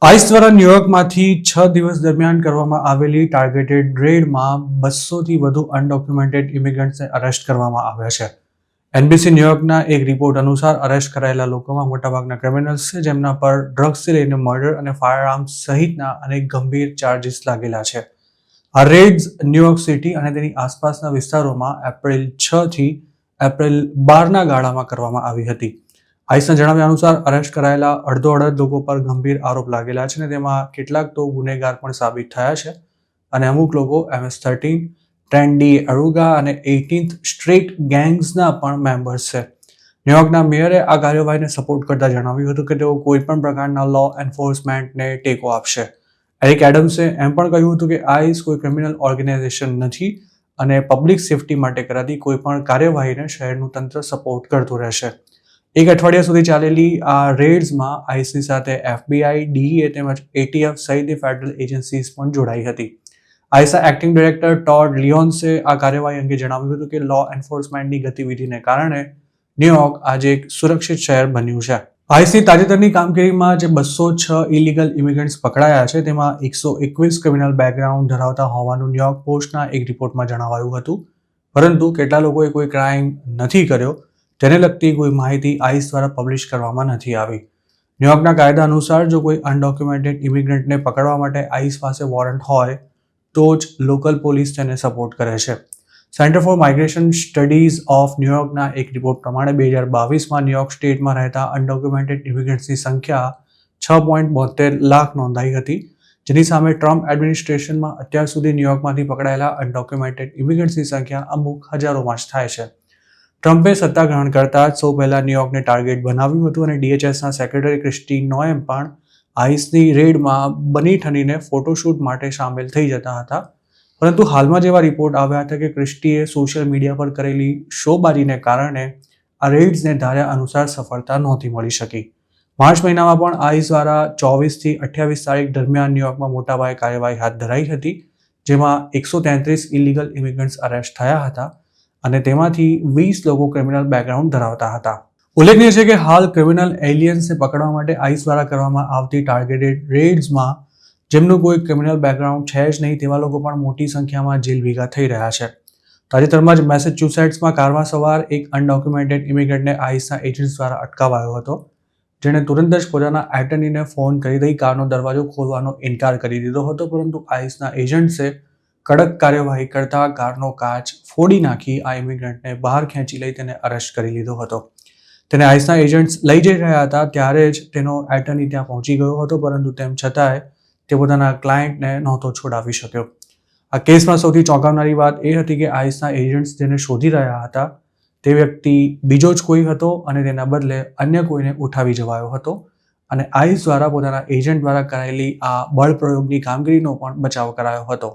Ice દ્વારા ન્યુયોર્કમાંથી 6 દિવસ દરમિયાન કરવામાં આવેલી ટાર્ગેટેડ રેડમાં 200થી વધુ અનડોક્યુમેન્ટેડ ઇમિગ્રન્ટ્સને અરેસ્ટ કરવામાં આવ્યા છે. એનબીસી ન્યુયોર્કના એક રિપોર્ટ અનુસાર અરેસ્ટ કરાયેલા લોકોમાં મોટાભાગના ક્રિમિનલ્સ છે, જેમના પર ડ્રગ્સથી લઈને મર્ડર અને ફાયરઆર્મ્સ સહિતના અનેક ગંભીર ચાર્જીસ લાગેલા છે. આ રેડ્સ ન્યુયોર્ક સિટી અને તેની આસપાસના વિસ્તારોમાં એપ્રિલ 6 થી એપ્રિલ 12ના ગાળામાં કરવામાં આવી હતી. આઈસના જણાવ્યા અનુસાર અરેસ્ટ કરાયેલા અડધો લોકો પર ગંભીર આરોપ લાગેલા છે અને તેમાં કેટલાક તો ગુનેગાર પણ સાબિત થયા છે અને અમુક લોકો MS-13, 10D અરુગા અને 18th સ્ટ્રીટ ગેંગ્સના પણ મેમ્બર્સ છે. ન્યુયોર્કના મેયરે આ કાર્યવાહીને સપોર્ટ કરતા જણાવ્યું હતું કે તેઓ કોઈપણ પ્રકારના લો એન્ફોર્સમેન્ટને ટેકો આપશે. એરિક એડમ્સે એમ પણ કહ્યું હતું કે આઈસ કોઈ ક્રિમિનલ ઓર્ગેનાઇઝેશન નથી અને પબ્લિક સેફટી માટે કરાતી કોઈપણ કાર્યવાહીને શહેરનું તંત્ર સપોર્ટ કરતું રહેશે. એક અઠવાડિયા સુધી ચાલેલી આ રેડ્સમાં આઈસની સાથે FBI, DEA તેમજ ATF સહિતની ફેડરલ એજન્સીઝ પણ જોડાઈ હતી. આઈસના એક્ટિંગ ડાયરેક્ટર ટોડ લિયોન્સે આ કાર્યવાહી અંગે જણાવ્યું હતું કે લો એન્ફોર્સમેન્ટની ગતિવિધિને કારણે ન્યુયોર્ક આજે એક સુરક્ષિત શહેર બન્યું છે. આઈસની તાજેતરની કામગીરીમાં જે 206 ઇલીગલ ઇમિગ્રન્ટ્સ પકડાયા છે, તેમાં 121 ક્રિમિનલ બેકગ્રાઉન્ડ ધરાવતા હોવાનું ન્યુયોર્ક પોસ્ટના એક રિપોર્ટમાં જણાવાયું હતું. પરંતુ કેટલા લોકોએ કોઈ ક્રાઇમ નથી કર્યો તેને લગતી કોઈ માહિતી આઈસ દ્વારા પબ્લિશ કરવામાં નથી આવી. ન્યુયોર્કના કાયદા અનુસાર જો કોઈ અનડોક્યુમેન્ટેડ ઇમિગ્રન્ટને પકડવા માટે આઈસ પાસે વોરંટ હોય તો જ લોકલ પોલીસ તેને સપોર્ટ કરે છે. Centre for migration studies of ન્યુયોર્કના એક રિપોર્ટ પ્રમાણે 2022માં ન્યુયોર્ક સ્ટેટમાં રહેતા અનડોક્યુમેન્ટેડ ઇમિગ્રન્ટ્સની સંખ્યા 6.72 લાખ નોંધાઈ હતી, જેની સામે ટ્રમ્પ એડમિનિસ્ટ્રેશનમાં અત્યાર સુધી ન્યુયોર્કમાંથી પકડાયેલા અનડોક્યુમેન્ટેડ ઇમિગ્રન્ટ્સની સંખ્યા અમુક હજારોમાં જ થાય છે. ટ્રમ્પે સત્તા ગ્રહણ કરતા જ સૌ પહેલા ન્યુયોર્કને ટાર્ગેટ બનાવ્યું હતું અને DHSના સેક્રેટરી ક્રિસ્ટી નોએમ પણ આઈસની રેડમાં બની ઠનીને ફોટોશૂટ માટે સામેલ થઈ જતા હતા. પરંતુ હાલમાં જેવા રિપોર્ટ આવ્યા હતા કે ક્રિસ્ટીએ સોશિયલ મીડિયા પર કરેલી શોબાજીને કારણે આ રેડ્સને ધાર્યા અનુસાર સફળતા નહોતી મળી શકી. માર્ચ મહિનામાં પણ આઈસ દ્વારા 24 થી 28 તારીખ દરમિયાન ન્યુયોર્કમાં મોટાપાયે કાર્યવાહી હાથ ધરાઈ હતી, જેમાં 133 ઇલીગલ ઇમિગ્રન્ટ્સ અરેસ્ટ થયા હતા અને તેમાંથી 20 લોકો ક્રિમિનલ બેકગ્રાઉન્ડ ધરાવતા હતા. ઉલ્લેખનીય છે કે હાલ ક્રિમિનલ એલિયન્સને પકડવા માટે આઈસ દ્વારા કરવામાં આવતી ટાર્ગેટેડ રેડ્સમાં જેમનું કોઈ ક્રિમિનલ બેકગ્રાઉન્ડ છે જ નહીં તેવા લોકો પણ મોટી સંખ્યામાં જેલ ભેગા થઈ રહ્યા છે. તાજેતરમાં જ મેસેચ્યુસેટ્સમાં કારમાં સવાર એક અનડોક્યુમેન્ટેડ ઇમિગ્રન્ટને આઈસના એજન્ટ્સ દ્વારા અટકાવાયો હતો, જેણે તુરંત જ પોતાના એટર્નીને ફોન કરી દઈ કારનો દરવાજો ખોલવાનો ઇનકાર કરી દીધો હતો. પરંતુ આઈસના એજન્ટ્સે કડક કાર્યવાહી કરતા કારનો કાચ ફોડી નાખી આ ઇમિગ્રન્ટને બહાર ખેંચી લઈ તેને અરેસ્ટ કરી લીધો હતો. તેને આઈસના એજન્ટ્સ લઈ જઈ રહ્યા હતા ત્યારે જ તેનો એટર્ની ત્યાં પહોંચી ગયો હતો, પરંતુ તેમ છતાંય તે પોતાના ક્લાયન્ટને નહોતો છોડાવી શક્યો. આ કેસમાં સૌથી ચોંકાવનારી વાત એ હતી કે આઈસના એજન્ટ્સ જેને શોધી રહ્યા હતા તે વ્યક્તિ બીજો જ કોઈ હતો અને તેના બદલે અન્ય કોઈને ઉઠાવી જવાયો હતો અને આઈસ દ્વારા પોતાના એજન્ટ દ્વારા કરાયેલી આ બળ પ્રયોગની કામગીરીનો પણ બચાવ કરાયો હતો.